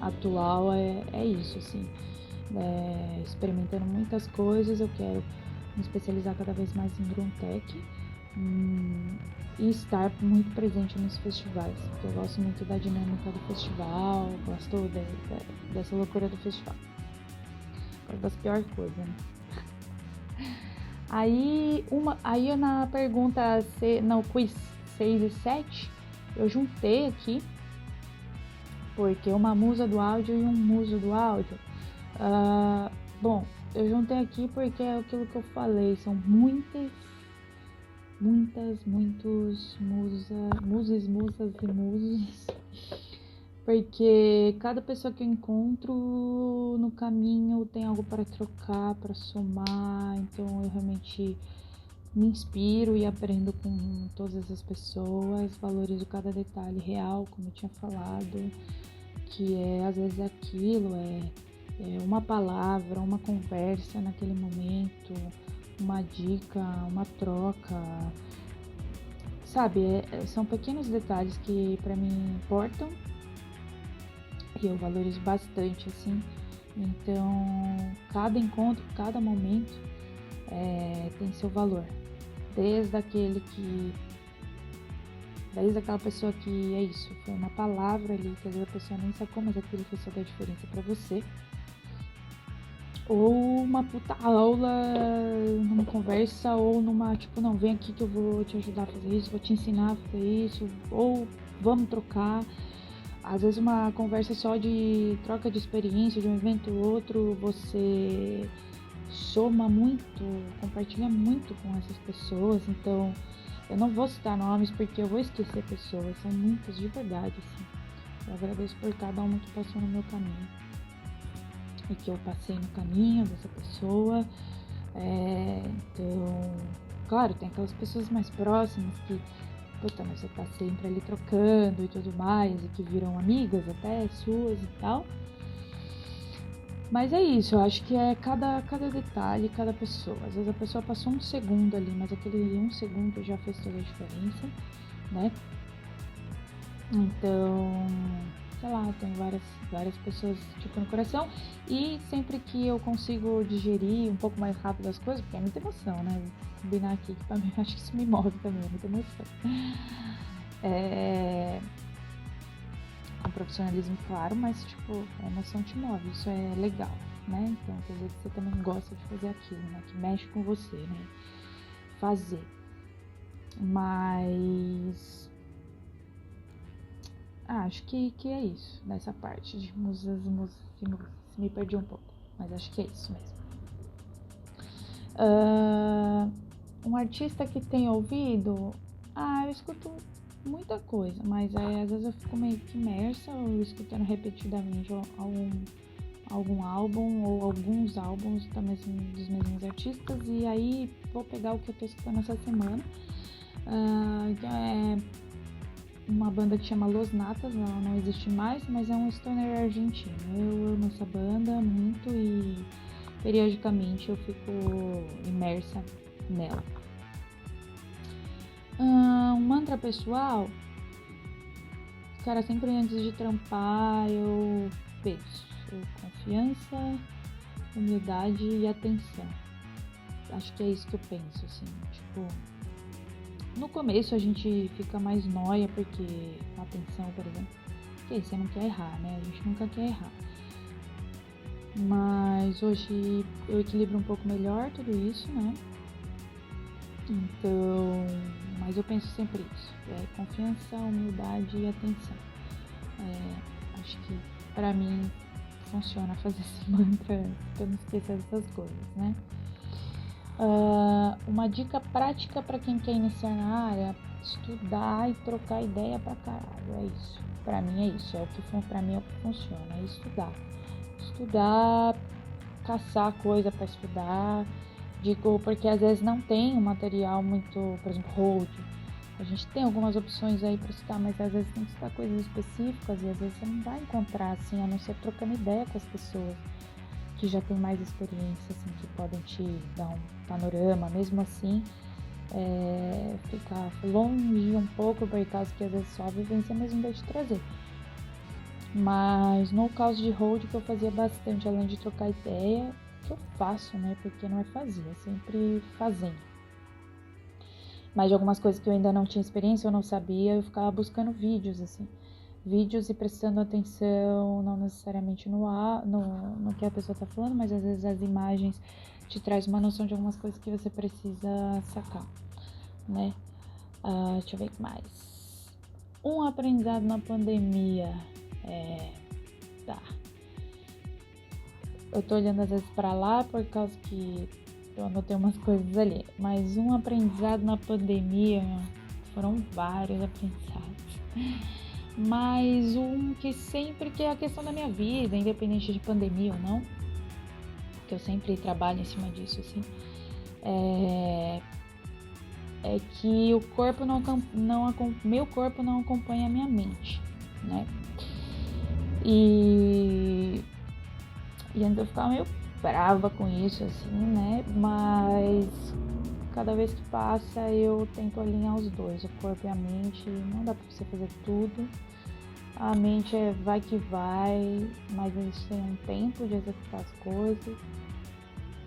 atual é isso, assim, experimentando muitas coisas. Eu quero me especializar cada vez mais em Drum Tech e estar muito presente nos festivais, porque eu gosto muito da dinâmica do festival, gosto dessa loucura do festival. Gosto das piores coisas, né? Aí na pergunta, no quiz 6 e 7, eu juntei aqui, porque uma musa do áudio e um muso do áudio. Bom, eu juntei aqui porque é aquilo que eu falei, são muitos musas e musos, porque cada pessoa que eu encontro no caminho tem algo para trocar, para somar, então eu realmente me inspiro e aprendo com todas essas pessoas, valorizo cada detalhe real, como eu tinha falado, que às vezes aquilo, uma palavra, uma conversa naquele momento, uma dica, uma troca, sabe? São pequenos detalhes que pra mim importam e eu valorizo bastante, assim. Então, cada encontro, cada momento tem seu valor. Desde aquela pessoa que é isso, foi uma palavra ali que às vezes a pessoa nem sacou, mas aquilo fez toda a diferença pra você. Ou uma puta aula numa conversa, ou numa, tipo, não, vem aqui que eu vou te ajudar a fazer isso, vou te ensinar a fazer isso, ou vamos trocar. Às vezes uma conversa só de troca de experiência de um evento ou outro, você soma muito, compartilha muito com essas pessoas. Então eu não vou citar nomes porque eu vou esquecer pessoas, são muitas de verdade, assim. Eu agradeço por cada uma que passou no meu caminho e que eu passei no caminho dessa pessoa. Então, claro, tem aquelas pessoas mais próximas que, puta, mas você tá sempre ali trocando e tudo mais, e que viram amigas até suas e tal. Mas é isso, eu acho que é cada detalhe, cada pessoa. Às vezes a pessoa passou um segundo ali, mas aquele um segundo já fez toda a diferença, né? Então, sei lá, tenho várias pessoas tipo no coração, e sempre que eu consigo digerir um pouco mais rápido as coisas, porque é muita emoção, né? Vou combinar aqui que pra mim acho que isso me move também, é muita emoção. Com profissionalismo, claro, mas tipo, a emoção te move, isso é legal, né? Então quer dizer que você também gosta de fazer aquilo, né? Que mexe com você, né? Fazer. Mas acho que é isso, nessa parte de musas e musas. Me perdi um pouco, mas acho que é isso mesmo. Um artista que tem ouvido, eu escuto muita coisa, mas às vezes eu fico meio que imersa, ou escutando repetidamente algum álbum ou alguns álbuns dos mesmos artistas, e aí vou pegar o que eu tô escutando essa semana. Então é uma banda que chama Los Natas, ela não existe mais, mas é um stoner argentino. Eu amo essa banda muito e periodicamente eu fico imersa nela. Um mantra pessoal, cara, sempre antes de trampar eu penso confiança, humildade e atenção. Acho que é isso que eu penso, assim, tipo, no começo a gente fica mais nóia porque com atenção, por exemplo, porque você não quer errar, né? A gente nunca quer errar. Mas hoje eu equilibro um pouco melhor tudo isso, né? Então, mas eu penso sempre isso, confiança, humildade e atenção. Acho que pra mim funciona fazer esse mantra pra não esquecer dessas coisas, né? Uma dica prática para quem quer iniciar na área: estudar e trocar ideia pra caralho. É isso. Pra mim é isso. Pra mim é o que funciona. É estudar. caçar coisa para estudar. Digo porque às vezes não tem um material muito, por exemplo, Hold. A gente tem algumas opções aí para estudar, mas às vezes tem que estudar coisas específicas e às vezes você não vai encontrar, assim, a não ser trocando ideia com as pessoas que já tem mais experiência, assim, que podem te dar um panorama. Mesmo assim, ficar longe um pouco, por causa que às vezes só a vivência mesmo vai te trazer. Mas no caso de Hold, que eu fazia bastante, além de trocar ideia, que eu faço, né? Porque não é fazer, é sempre fazendo. Mas de algumas coisas que eu ainda não tinha experiência, eu não sabia, eu ficava buscando vídeos, assim. Vídeos e prestando atenção, não necessariamente no que a pessoa tá falando, mas às vezes as imagens te trazem uma noção de algumas coisas que você precisa sacar, né? Deixa eu ver o que mais. Um aprendizado na pandemia. Tá. Eu tô olhando às vezes pra lá por causa que eu anotei umas coisas ali. Mas um aprendizado na pandemia, foram vários aprendizados. Mas um que sempre, que é a questão da minha vida, independente de pandemia ou não, que eu sempre trabalho em cima disso, assim, é que o corpo meu corpo não acompanha a minha mente, né? E antes eu ficava meio brava com isso, assim, né? Mas cada vez que passa eu tento alinhar os dois, o corpo e a mente. Não dá pra você fazer tudo. A mente vai que vai, mas a gente tem um tempo de executar as coisas.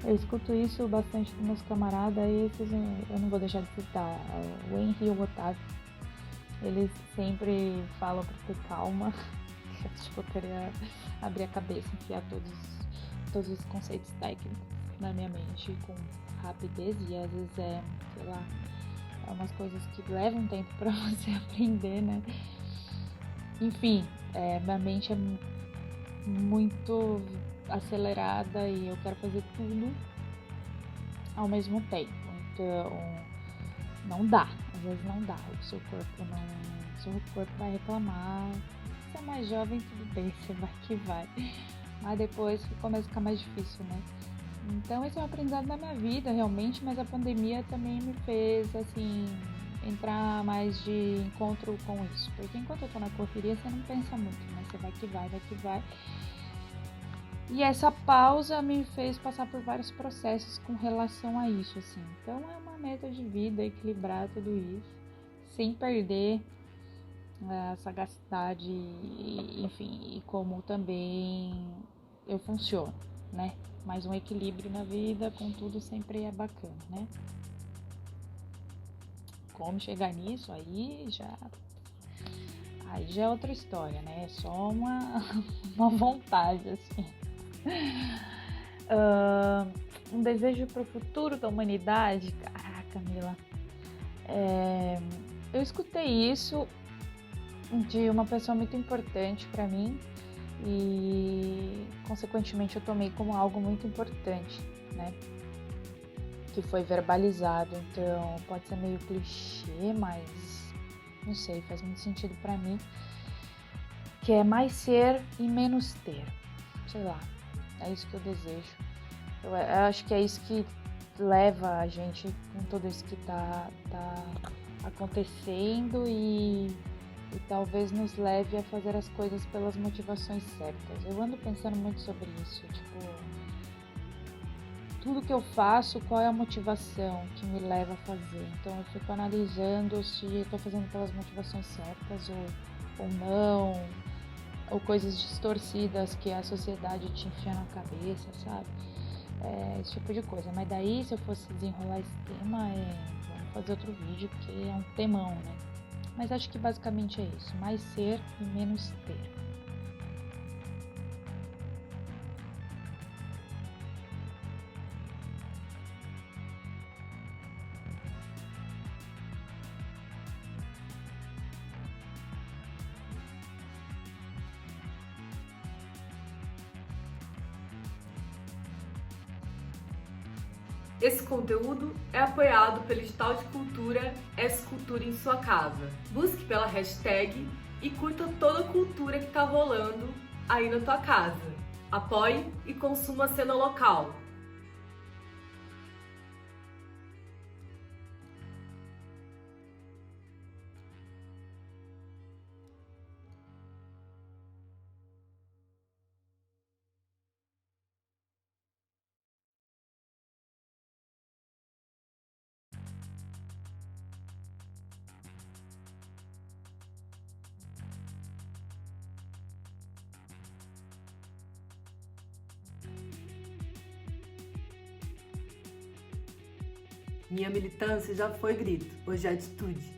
Eu escuto isso bastante dos meus camaradas, e eu não vou deixar de citar o Henry e o Otávio. Eles sempre falam pra ter calma. Tipo, eu queria abrir a cabeça, enfiar todos os conceitos técnicos na minha mente com rapidez, e às vezes é umas coisas que levam tempo pra você aprender, né? Enfim, minha mente é muito acelerada e eu quero fazer tudo ao mesmo tempo. Então, não dá. Às vezes não dá. O seu corpo vai reclamar. Se é mais jovem, tudo bem, você vai que vai. Mas depois começa a ficar mais difícil, né? Então, esse é um aprendizado da minha vida, realmente, mas a pandemia também me fez, assim, entrar mais de encontro com isso. Porque enquanto eu tô na correria, você não pensa muito, né? Você vai que vai, vai que vai. E essa pausa me fez passar por vários processos com relação a isso, assim. Então, é uma meta de vida, equilibrar tudo isso, sem perder a sagacidade, enfim, e como também eu funciono, né? Mas um equilíbrio na vida, contudo, sempre é bacana, né? Como chegar nisso, aí já é outra história, né? É só uma vontade, assim. Um desejo para o futuro da humanidade. Caraca, Mila. Eu escutei isso de uma pessoa muito importante para mim e, consequentemente, eu tomei como algo muito importante, né? Que foi verbalizado. Então, pode ser meio clichê, mas não sei, faz muito sentido para mim. Que é mais ser e menos ter. Sei lá, é isso que eu desejo. Eu acho que é isso que leva a gente com tudo isso que tá acontecendo e talvez nos leve a fazer as coisas pelas motivações certas. Eu ando pensando muito sobre isso, tipo, tudo que eu faço, qual é a motivação que me leva a fazer. Então eu fico analisando se eu tô fazendo pelas motivações certas ou não, ou coisas distorcidas que a sociedade te enfia na cabeça, sabe? Esse tipo de coisa. Mas daí, se eu fosse desenrolar esse tema, vamos fazer outro vídeo, porque é um temão, né? Mas acho que basicamente é isso. Mais ser e menos ter. Esse conteúdo é apoiado pelo edital de cultura Escultura em Sua Casa. Busque pela hashtag e curta toda a cultura que tá rolando aí na tua casa. Apoie e consuma a cena local. Minha militância já foi grito, hoje é atitude.